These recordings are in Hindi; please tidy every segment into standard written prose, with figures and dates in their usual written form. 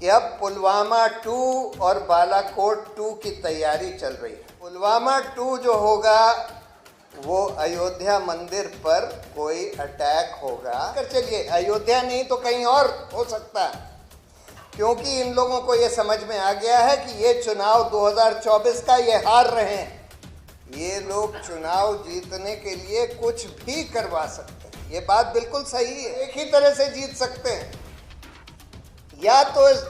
कि अब पुलवामा 2 और बालाकोट 2 की तैयारी चल रही है। पुलवामा 2 जो होगा वो अयोध्या मंदिर पर कोई अटैक होगा। कर चलिए, अयोध्या नहीं तो कहीं और हो सकता है, क्योंकि इन लोगों को ये समझ में आ गया है कि ये चुनाव 2024 का ये हार रहे हैं। ये लोग चुनाव जीतने के लिए कुछ भी करवा सकते हैं। ये बात बिल्कुल सही है। एक ही तरह से जीत सकते हैं, या तो इस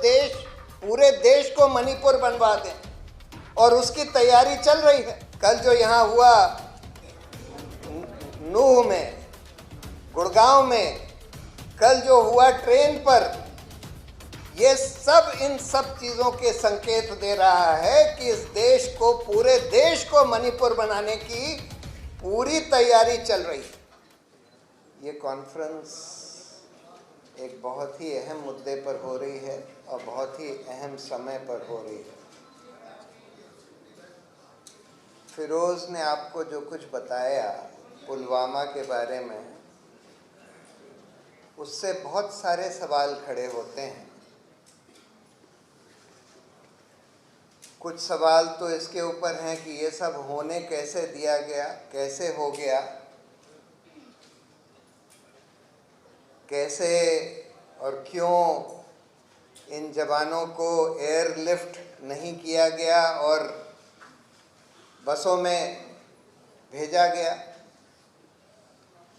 पूरे देश को मणिपुर बनवा दें, और उसकी तैयारी चल रही है। कल जो यहाँ हुआ नूह में, गुड़गांव में, कल जो हुआ ट्रेन पर, ये सब इन सब चीजों के संकेत दे रहा है कि इस देश को, पूरे देश को मणिपुर बनाने की पूरी तैयारी चल रही है। ये कॉन्फ्रेंस एक बहुत ही अहम मुद्दे पर हो रही है और बहुत ही अहम समय पर हो रही है। फिरोज ने आपको जो कुछ बताया पुलवामा के बारे में, उससे बहुत सारे सवाल खड़े होते हैं। कुछ सवाल तो इसके ऊपर हैं कि ये सब होने कैसे दिया गया, कैसे हो गया, कैसे और क्यों इन जवानों को एयरलिफ्ट नहीं किया गया और बसों में भेजा गया,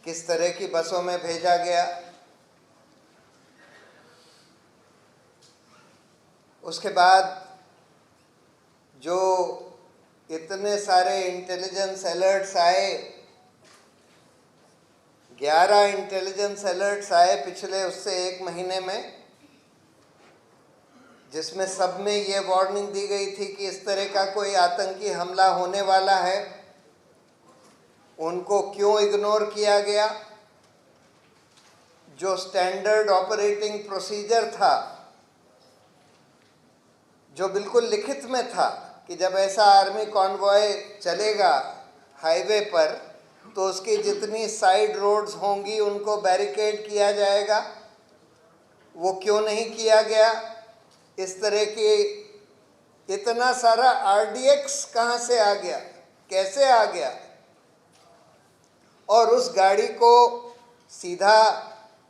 किस तरह की बसों में भेजा गया। उसके बाद जो इतने सारे इंटेलिजेंस अलर्ट्स आए, 11 इंटेलिजेंस अलर्ट्स आए पिछले उससे 1 महीने में, जिसमें सब में ये वार्निंग दी गई थी कि इस तरह का कोई आतंकी हमला होने वाला है। उनको क्यों इग्नोर किया गया? जो स्टैंडर्ड ऑपरेटिंग प्रोसीजर था, जो बिल्कुल लिखित में था कि जब ऐसा आर्मी कॉन्वॉय चलेगा हाईवे पर तो उसकी जितनी साइड रोड्स होंगी उनको बैरिकेड किया जाएगा, वो क्यों नहीं किया गया? इस तरह की इतना सारा आरडीएक्स कहाँ से आ गया, कैसे आ गया? और उस गाड़ी को सीधा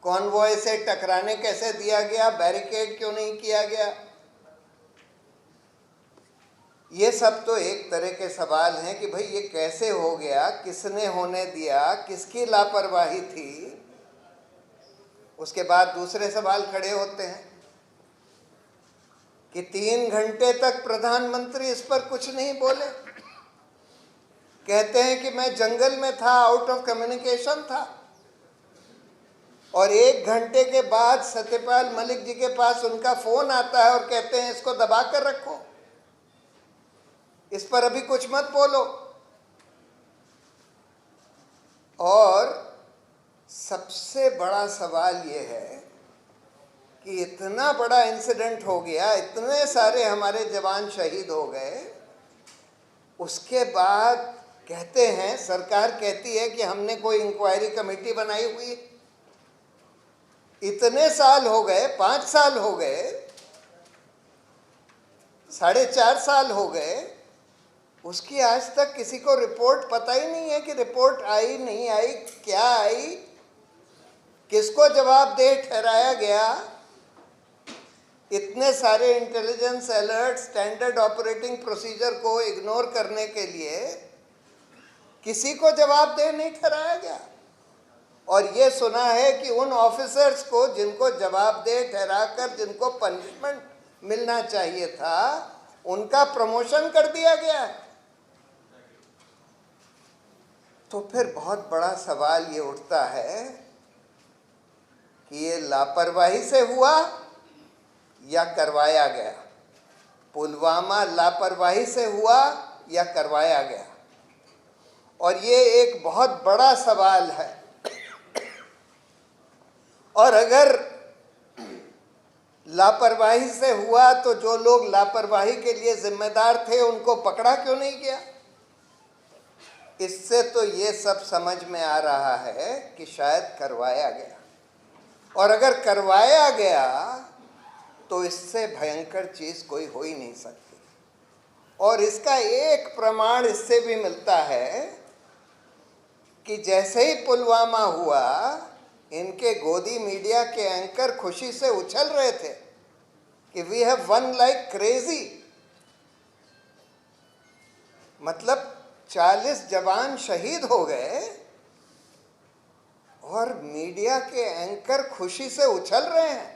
कॉन्वॉय से टकराने कैसे दिया गया? बैरिकेड क्यों नहीं किया गया? ये सब तो एक तरह के सवाल हैं कि भाई ये कैसे हो गया, किसने होने दिया, किसकी लापरवाही थी। उसके बाद दूसरे सवाल खड़े होते हैं कि 3 घंटे तक प्रधानमंत्री इस पर कुछ नहीं बोले। कहते हैं कि मैं जंगल में था, आउट ऑफ कम्युनिकेशन था, और 1 घंटे के बाद सत्यपाल मलिक जी के पास उनका फोन आता है और कहते हैं इसको दबा कर रखो, इस पर अभी कुछ मत बोलो। और सबसे बड़ा सवाल ये है कि इतना बड़ा इंसिडेंट हो गया, इतने सारे हमारे जवान शहीद हो गए, उसके बाद कहते हैं, सरकार कहती है कि हमने कोई इंक्वायरी कमेटी बनाई हुई। इतने साल हो गए, 5 साल हो गए, 4.5 साल हो गए, उसकी आज तक किसी को रिपोर्ट पता ही नहीं है कि रिपोर्ट आई नहीं आई, क्या आई, किसको जवाबदेह ठहराया गया। इतने सारे intelligence alert, standard operating procedure को इग्नोर करने के लिए किसी को जवाबदेह नहीं ठहराया गया। और ये सुना है कि उन ऑफिसर्स को जिनको जवाबदेह ठहराकर जिनको पनिशमेंट मिलना चाहिए था, उनका प्रमोशन कर दिया गया है। तो फिर बहुत बड़ा सवाल ये उठता है कि ये लापरवाही से हुआ या करवाया गया? पुलवामा लापरवाही से हुआ या करवाया गया? और ये एक बहुत बड़ा सवाल है। और अगर लापरवाही से हुआ तो जो लोग लापरवाही के लिए जिम्मेदार थे उनको पकड़ा क्यों नहीं गया? इससे तो ये सब समझ में आ रहा है कि शायद करवाया गया। और अगर करवाया गया तो इससे भयंकर चीज कोई हो ही नहीं सकती। और इसका एक प्रमाण इससे भी मिलता है कि जैसे ही पुलवामा हुआ, इनके गोदी मीडिया के एंकर खुशी से उछल रहे थे कि we have won like crazy. मतलब 40 जवान शहीद हो गए और मीडिया के एंकर खुशी से उछल रहे हैं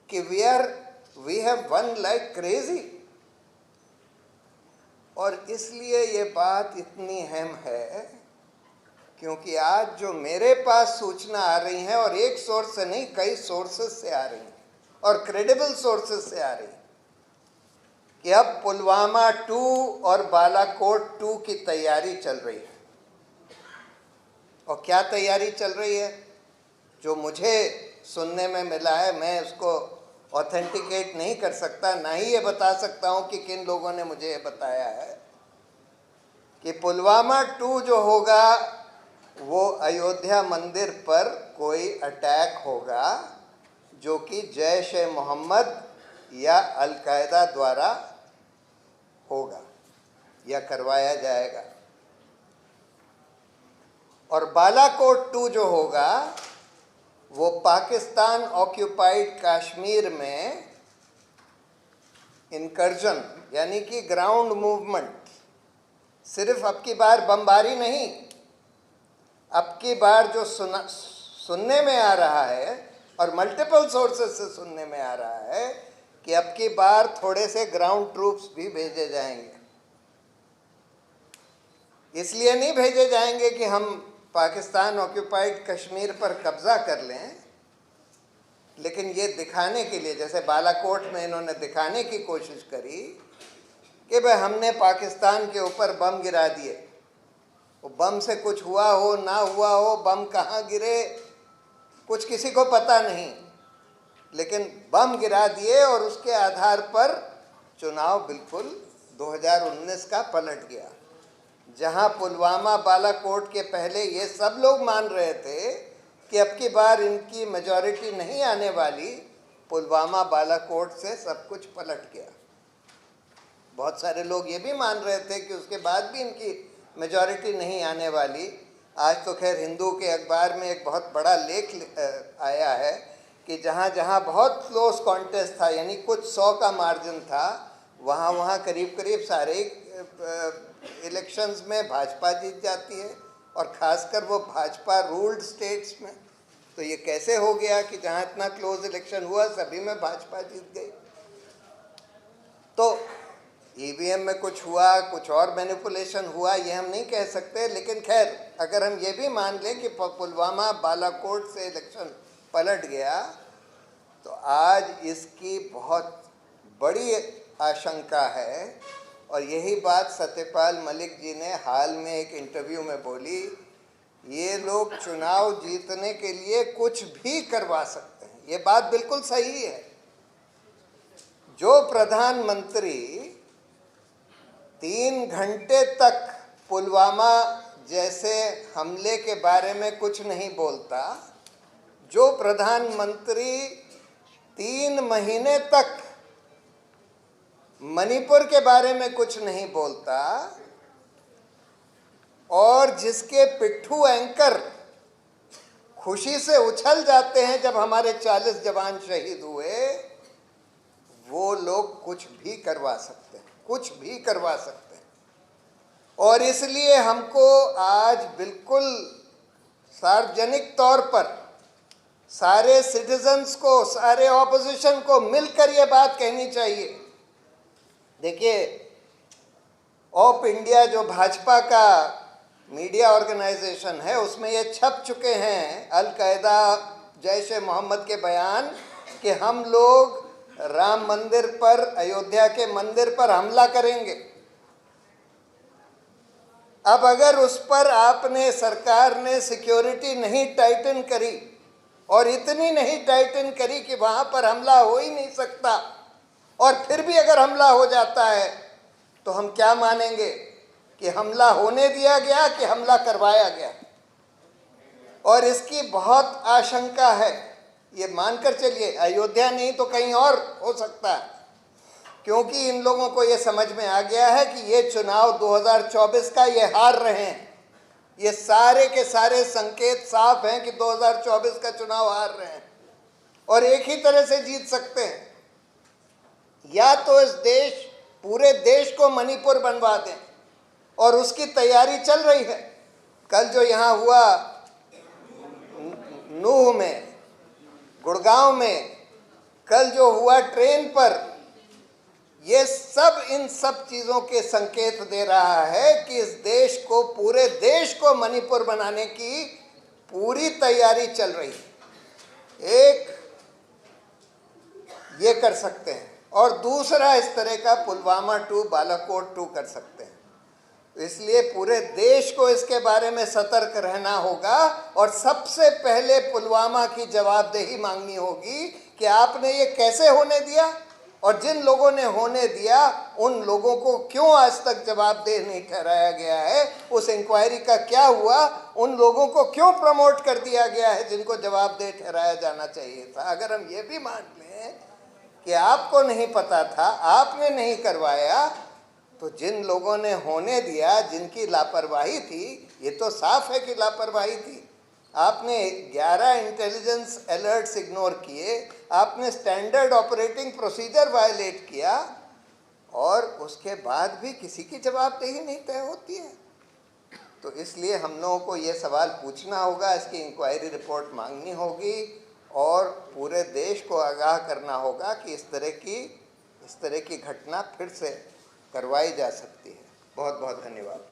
कि we have won like crazy. और इसलिए ये बात इतनी अहम है क्योंकि आज जो मेरे पास सूचना आ रही है, और एक सोर्स से नहीं, कई सोर्सेस से आ रही हैं और क्रेडिबल सोर्सेस से आ रही हैं, कि अब पुलवामा 2 और बालाकोट 2 की तैयारी चल रही है। और क्या तैयारी चल रही है, जो मुझे सुनने में मिला है, मैं उसको ऑथेंटिकेट नहीं कर सकता, ना ही ये बता सकता हूं कि किन लोगों ने मुझे ये बताया है, कि पुलवामा 2 जो होगा वो अयोध्या मंदिर पर कोई अटैक होगा जो कि जैश ए मोहम्मद या अल-कायदा द्वारा होगा या करवाया जाएगा। और बालाकोट 2 जो होगा वो पाकिस्तान ऑक्यूपाइड कश्मीर में इनकर्जन यानी कि ग्राउंड मूवमेंट, सिर्फ अब की बार बमबारी नहीं, अब की बार जो सुनने में आ रहा है और मल्टीपल सोर्सेस से सुनने में आ रहा है कि अब की बार थोड़े से ग्राउंड ट्रूप्स भी भेजे जाएंगे। इसलिए नहीं भेजे जाएंगे कि हम पाकिस्तान ऑक्यूपाइड कश्मीर पर कब्जा कर लें, लेकिन ये दिखाने के लिए, जैसे बालाकोट में इन्होंने दिखाने की कोशिश करी कि भाई हमने पाकिस्तान के ऊपर बम गिरा दिए। वो बम से कुछ हुआ हो ना हुआ हो, बम कहाँ गिरे कुछ किसी को पता नहीं, लेकिन बम गिरा दिए और उसके आधार पर चुनाव बिल्कुल 2019 का पलट गया। जहां पुलवामा बालाकोट के पहले ये सब लोग मान रहे थे कि अब की बार इनकी मेजॉरिटी नहीं आने वाली, पुलवामा बालाकोट से सब कुछ पलट गया। बहुत सारे लोग ये भी मान रहे थे कि उसके बाद भी इनकी मेजॉरिटी नहीं आने वाली। आज तो खैर हिंदू के अखबार में एक बहुत बड़ा लेख आया है कि जहाँ जहाँ बहुत क्लोज कॉन्टेस्ट था, यानी कुछ 100 का मार्जिन था, वहाँ वहाँ करीब करीब सारे इलेक्शंस में भाजपा जीत जाती है, और ख़ासकर वो भाजपा रूल्ड स्टेट्स में। तो ये कैसे हो गया कि जहाँ इतना क्लोज इलेक्शन हुआ सभी में भाजपा जीत गई? तो ईवीएम में कुछ हुआ, कुछ और मैनिपुलेशन हुआ, ये हम नहीं कह सकते, लेकिन खैर अगर हम ये भी मान लें कि पुलवामा बालाकोट से इलेक्शन पलट गया, तो आज इसकी बहुत बड़ी आशंका है। और यही बात सत्यपाल मलिक जी ने हाल में एक इंटरव्यू में बोली, ये लोग चुनाव जीतने के लिए कुछ भी करवा सकते हैं। ये बात बिल्कुल सही है। जो प्रधानमंत्री 3 घंटे तक पुलवामा जैसे हमले के बारे में कुछ नहीं बोलता, जो प्रधानमंत्री 3 महीने तक मणिपुर के बारे में कुछ नहीं बोलता, और जिसके पिट्ठू एंकर खुशी से उछल जाते हैं जब हमारे 40 जवान शहीद हुए, वो लोग कुछ भी करवा सकते हैं, कुछ भी करवा सकते हैं। और इसलिए हमको आज बिल्कुल सार्वजनिक तौर पर सारे सिटीजन्स को, सारे ऑपोजिशन को मिलकर ये बात कहनी चाहिए। देखिए, ऑप इंडिया जो भाजपा का मीडिया ऑर्गेनाइजेशन है, उसमें ये छप चुके हैं अल-कायदा, जैश ए मोहम्मद के बयान कि हम लोग राम मंदिर पर, अयोध्या के मंदिर पर हमला करेंगे। अब अगर उस पर आपने, सरकार ने सिक्योरिटी नहीं टाइटन करी, और इतनी नहीं टाइटन करी कि वहां पर हमला हो ही नहीं सकता, और फिर भी अगर हमला हो जाता है तो हम क्या मानेंगे कि हमला होने दिया गया कि हमला करवाया गया? और इसकी बहुत आशंका है। ये मानकर चलिए, अयोध्या नहीं तो कहीं और हो सकता है, क्योंकि इन लोगों को ये समझ में आ गया है कि ये चुनाव 2024 का ये हार रहे हैं। ये सारे के सारे संकेत साफ हैं कि 2024 का चुनाव हार रहे हैं और एक ही तरह से जीत सकते हैं, या तो इस पूरे देश को मणिपुर बनवा दें, और उसकी तैयारी चल रही है। कल जो यहाँ हुआ नूह में, गुड़गांव में, कल जो हुआ ट्रेन पर, ये सब इन सब चीज़ों के संकेत दे रहा है कि इस देश को, पूरे देश को मणिपुर बनाने की पूरी तैयारी चल रही है। एक ये कर सकते हैं, और दूसरा इस तरह का पुलवामा 2, बालाकोट 2 कर सकते हैं। इसलिए पूरे देश को इसके बारे में सतर्क रहना होगा, और सबसे पहले पुलवामा की जवाबदेही मांगनी होगी कि आपने ये कैसे होने दिया, और जिन लोगों ने होने दिया उन लोगों को क्यों आज तक जवाबदेह नहीं ठहराया गया है, उस इंक्वायरी का क्या हुआ, उन लोगों को क्यों प्रमोट कर दिया गया है जिनको जवाबदेह ठहराया जाना चाहिए था। अगर हम ये भी मान लें कि आपको नहीं पता था, आपने नहीं करवाया, तो जिन लोगों ने होने दिया, जिनकी लापरवाही थी, ये तो साफ है कि लापरवाही थी। आपने 11 इंटेलिजेंस अलर्ट्स इग्नोर किए, आपने स्टैंडर्ड ऑपरेटिंग प्रोसीजर वायलेट किया, और उसके बाद भी किसी की जवाबदेही नहीं तय होती है। तो इसलिए हम लोगों को ये सवाल पूछना होगा, इसकी इंक्वायरी रिपोर्ट मांगनी होगी, और पूरे देश को आगाह करना होगा कि इस तरह की घटना फिर से करवाई जा सकती है। बहुत बहुत धन्यवाद।